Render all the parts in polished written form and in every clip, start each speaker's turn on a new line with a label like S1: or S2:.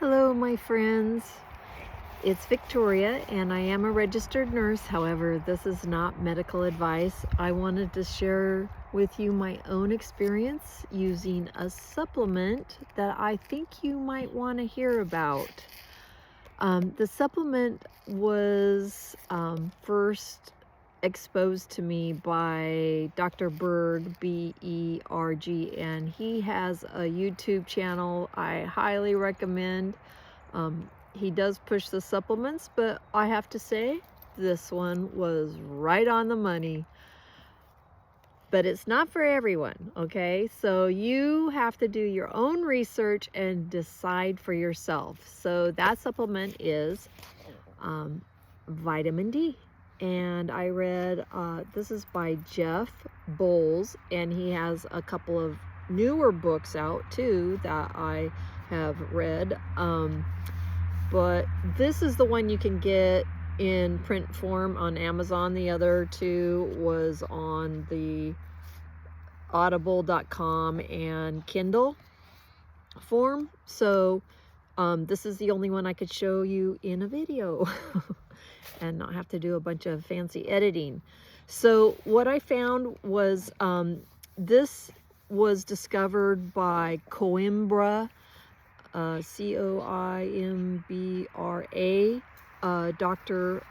S1: Hello, my friends. It's Victoria, and I am a registered nurse. However, this is not medical advice. I wanted to share with you my own experience using a supplement that I think you might want to hear about. The supplement was first exposed to me by Dr. Berg, B-E-R-G, and he has a YouTube channel I highly recommend. He does push the supplements, but I have to say, this one was right on the money. But it's not for everyone, okay? So you have to do your own research and decide for yourself. So that supplement is vitamin D. And I read, this is by Jeff Bowles, and he has a couple of newer books out too that I have read. But this is the one you can get in print form on Amazon. The other two was on the audible.com and Kindle form. So this is the only one I could show you in a video and not have to do a bunch of fancy editing. So what I found was this was discovered by Coimbra, C-O-I-M-B-R-A,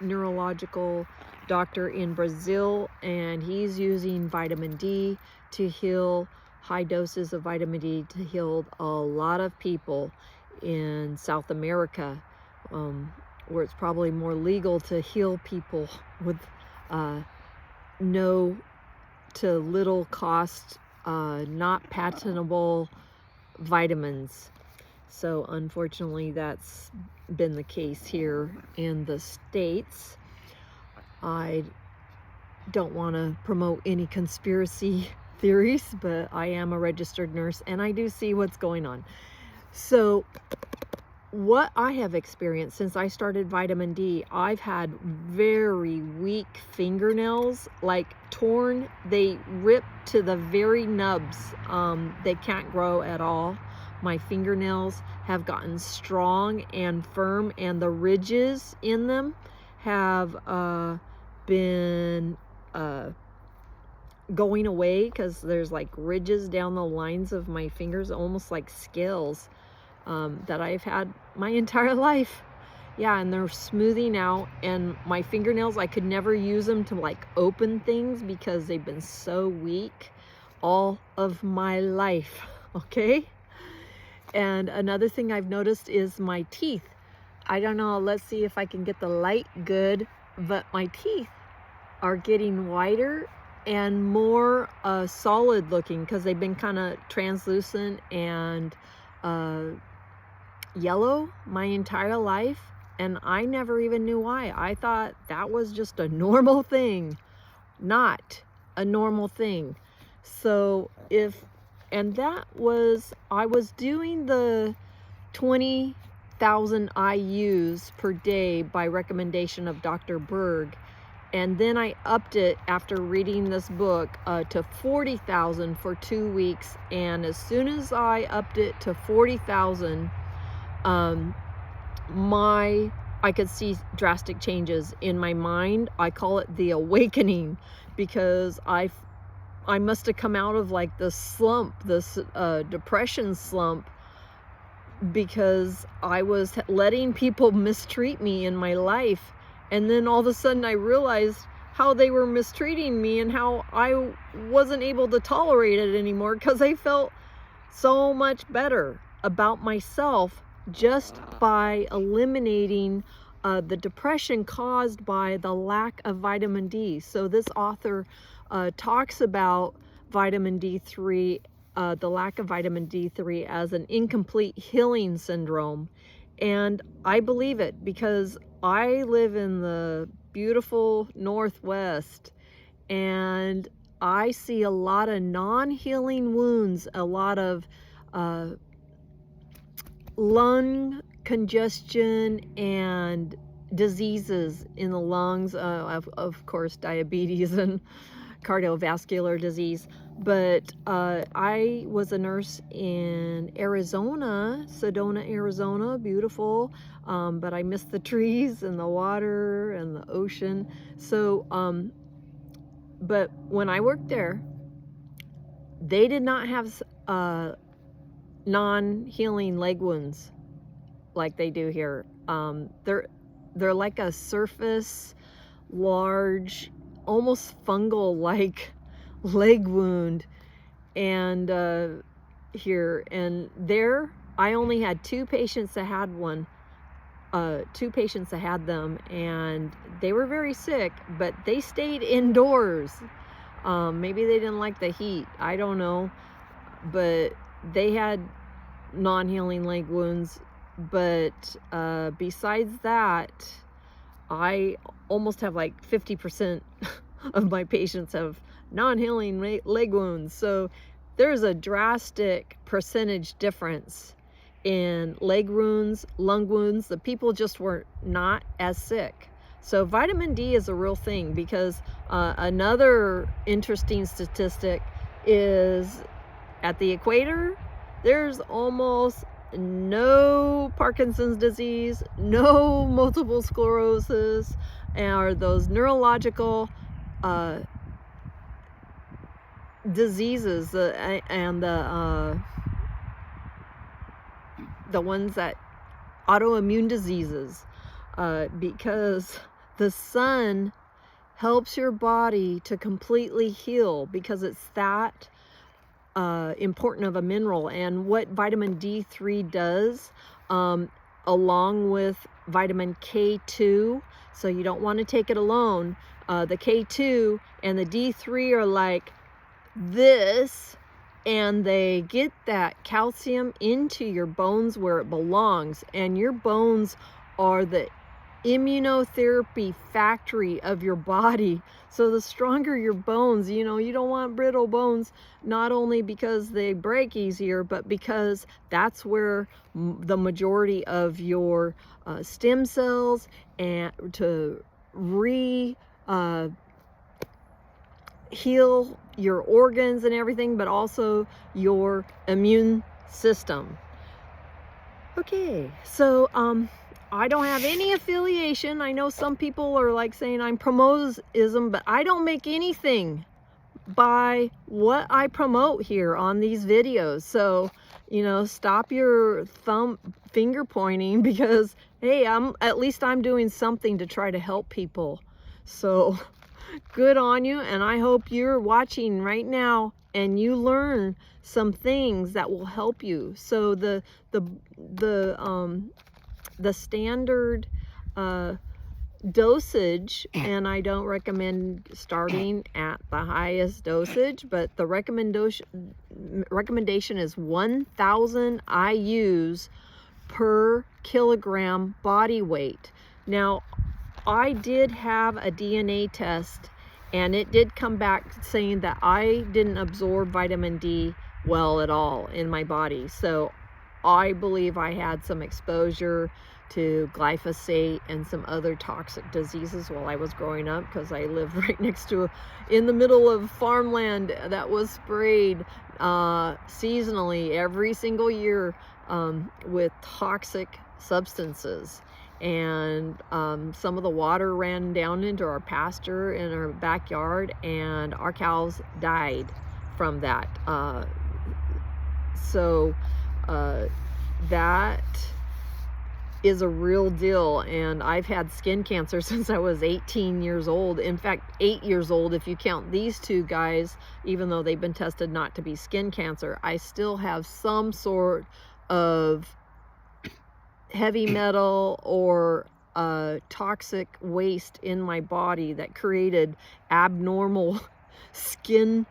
S1: neurological doctor in Brazil, and he's using vitamin D to heal, high doses of vitamin D to heal a lot of people in South America, where it's probably more legal to heal people with no to little cost, not patentable vitamins. So unfortunately, that's been the case here in the States. I don't want to promote any conspiracy theories, but I am a registered nurse and I do see what's going on. So what I have experienced since I started vitamin D, I've had very weak fingernails, like torn. They rip to the very nubs. They can't grow at all. My fingernails have gotten strong and firm, and the ridges in them have been going away, because there's like ridges down the lines of my fingers, almost like scales, that I've had my entire life. Yeah, and they're smoothing out, and my fingernails, I could never use them to like open things because they've been so weak all of my life, okay? And another thing I've noticed is my teeth. I don't know, let's see if I can get the light good, but my teeth are getting whiter and more solid looking, because they've been kind of translucent and yellow my entire life, and I never even knew why. I thought that was just a normal thing, not a normal thing. So I was doing the 20,000 IUs per day by recommendation of Dr. Berg. And then I upped it after reading this book to 40,000 for 2 weeks. And as soon as I upped it to 40,000, I could see drastic changes in my mind. I call it the awakening, because I must have come out of like the slump, this depression slump, because I was letting people mistreat me in my life. And then all of a sudden I realized how they were mistreating me and how I wasn't able to tolerate it anymore, because I felt so much better about myself just by eliminating the depression caused by the lack of vitamin D. So this author talks about vitamin D3, the lack of vitamin D3, as an incomplete healing syndrome. And I believe it, because I live in the beautiful Northwest, and I see a lot of non-healing wounds, a lot of lung congestion and diseases in the lungs, of course, diabetes and cardiovascular disease. But I was a nurse in Arizona, Sedona, Arizona, beautiful. But I missed the trees and the water and the ocean. So, but when I worked there, they did not have non-healing leg wounds like they do here. They're like a surface, large, almost fungal-like leg wound, and here and there, I only had 2 patients that had one. 2 patients that had them, and they were very sick, but they stayed indoors. Maybe they didn't like the heat, I don't know, but they had non-healing leg wounds. But besides that, I almost have like 50% of my patients have non-healing leg wounds. So there's a drastic percentage difference in leg wounds, lung wounds. The people just were not as sick. So vitamin D is a real thing, because another interesting statistic is at the equator, there's almost no Parkinson's disease, no multiple sclerosis, or those neurological diseases, and the ones that autoimmune diseases, because the sun helps your body to completely heal, because it's that important of a mineral. And what vitamin D3 does, along with vitamin K2, so you don't want to take it alone. The K2 and the D3 are like this, and they get that calcium into your bones where it belongs, and your bones are the immunotherapy factory of your body. So the stronger your bones, you don't want brittle bones, not only because they break easier, but because that's where the majority of your stem cells and to heal your organs and everything, but also your immune system. Okay, so I don't have any affiliation. I know some people are like saying I'm promotism, but I don't make anything by what I promote here on these videos. So, stop your finger pointing, because hey, at least I'm doing something to try to help people. So good on you, and I hope you're watching right now and you learn some things that will help you. So the standard dosage, and I don't recommend starting at the highest dosage, but the recommendation is 1,000 IUs per kilogram body weight. Now, I did have a DNA test, and it did come back saying that I didn't absorb vitamin D well at all in my body. So I believe I had some exposure to glyphosate and some other toxic diseases while I was growing up, because I lived right next to in the middle of farmland that was sprayed seasonally every single year with toxic substances. And some of the water ran down into our pasture in our backyard, and our cows died from that. So that is a real deal, and I've had skin cancer since I was 18 years old. In fact, 8 years old if you count these 2 guys. Even though they've been tested not to be skin cancer, I still have some sort of heavy metal or toxic waste in my body that created abnormal skin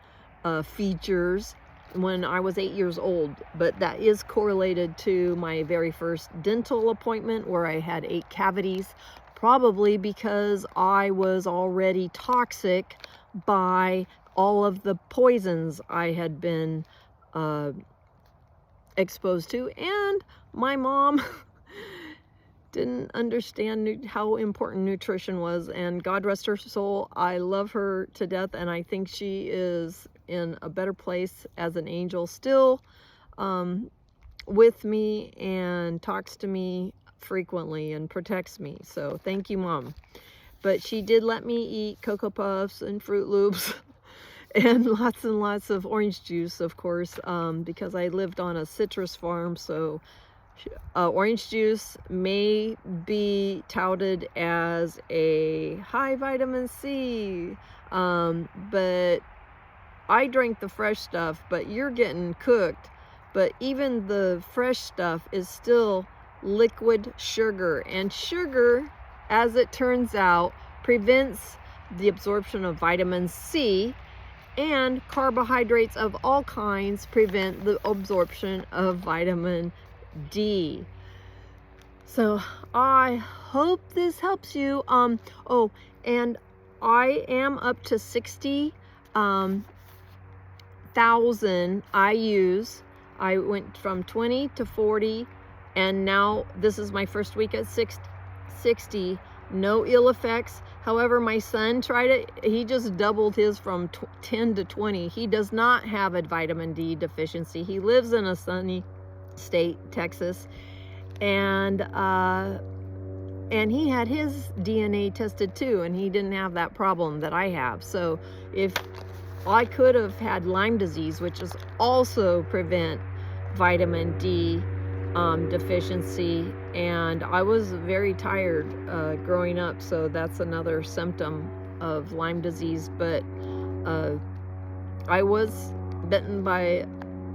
S1: features when I was 8 years old. But that is correlated to my very first dental appointment, where I had 8 cavities, probably because I was already toxic by all of the poisons I had been exposed to. And my mom didn't understand how important nutrition was, and God rest her soul, I love her to death, and I think she is in a better place as an angel, still with me and talks to me frequently and protects me. So thank you, Mom. But she did let me eat Cocoa Puffs and Fruit Loops and lots of orange juice, of course, because I lived on a citrus farm. So orange juice may be touted as a high vitamin C, but I drank the fresh stuff, but you're getting cooked. But even the fresh stuff is still liquid sugar, and sugar, as it turns out, prevents the absorption of vitamin C, and carbohydrates of all kinds prevent the absorption of vitamin D. So I hope this helps you. Oh, and I am up to 60,000 IUs. I went from 20 to 40, and now this is my first week at 60. No ill effects. However, my son tried it. He just doubled his from 10 to 20. He does not have a vitamin D deficiency. He lives in a sunny state, Texas, and he had his DNA tested too, and he didn't have that problem that I have. So if I could have had Lyme disease, which is also prevent vitamin D deficiency, and I was very tired growing up, so that's another symptom of Lyme disease. But I was bitten by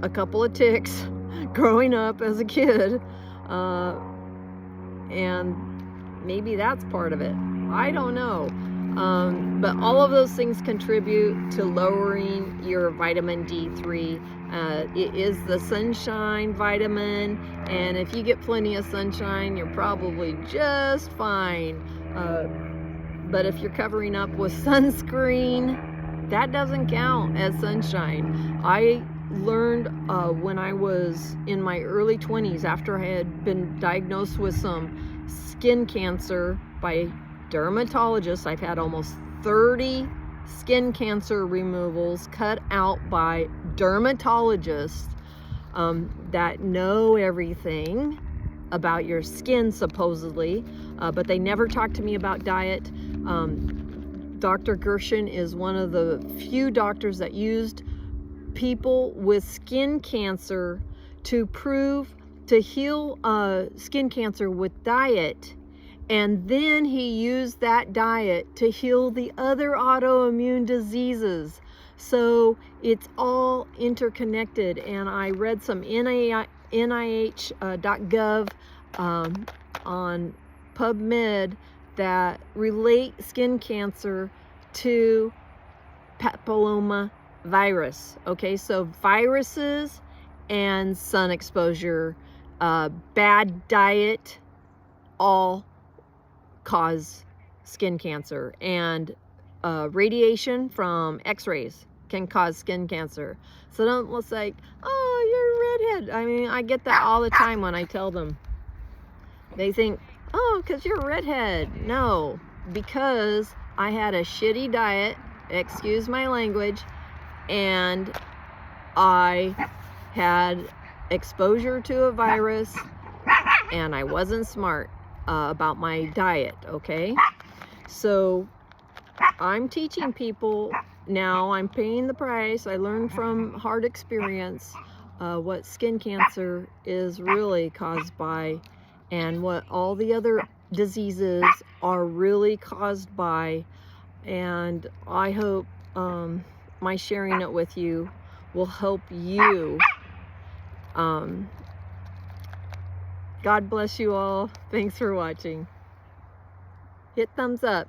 S1: a couple of ticks growing up as a kid, and maybe that's part of it. I don't know. But all of those things contribute to lowering your vitamin D3. It is the sunshine vitamin, and if you get plenty of sunshine, you're probably just fine. But if you're covering up with sunscreen, that doesn't count as sunshine. I learned when I was in my early 20s, after I had been diagnosed with some skin cancer by dermatologists. I've had almost 30 skin cancer removals cut out by dermatologists that know everything about your skin, supposedly, but they never talk to me about diet. Dr. Gershon is one of the few doctors that used people with skin cancer to heal skin cancer with diet. And then he used that diet to heal the other autoimmune diseases. So it's all interconnected. And I read some NIH.gov on PubMed that relate skin cancer to papilloma virus. Okay, so viruses and sun exposure, bad diet, all cause skin cancer, and radiation from x-rays can cause skin cancer. So don't look like, oh, you're a redhead. I mean, I get that all the time when I tell them. They think, oh, because you're a redhead. No, because I had a shitty diet, excuse my language, and I had exposure to a virus, and I wasn't smart about my diet, okay? So I'm teaching people now. I'm paying the price. I learned from hard experience what skin cancer is really caused by, and what all the other diseases are really caused by. And I hope my sharing it with you will help you. God bless you all. Thanks for watching. Hit thumbs up.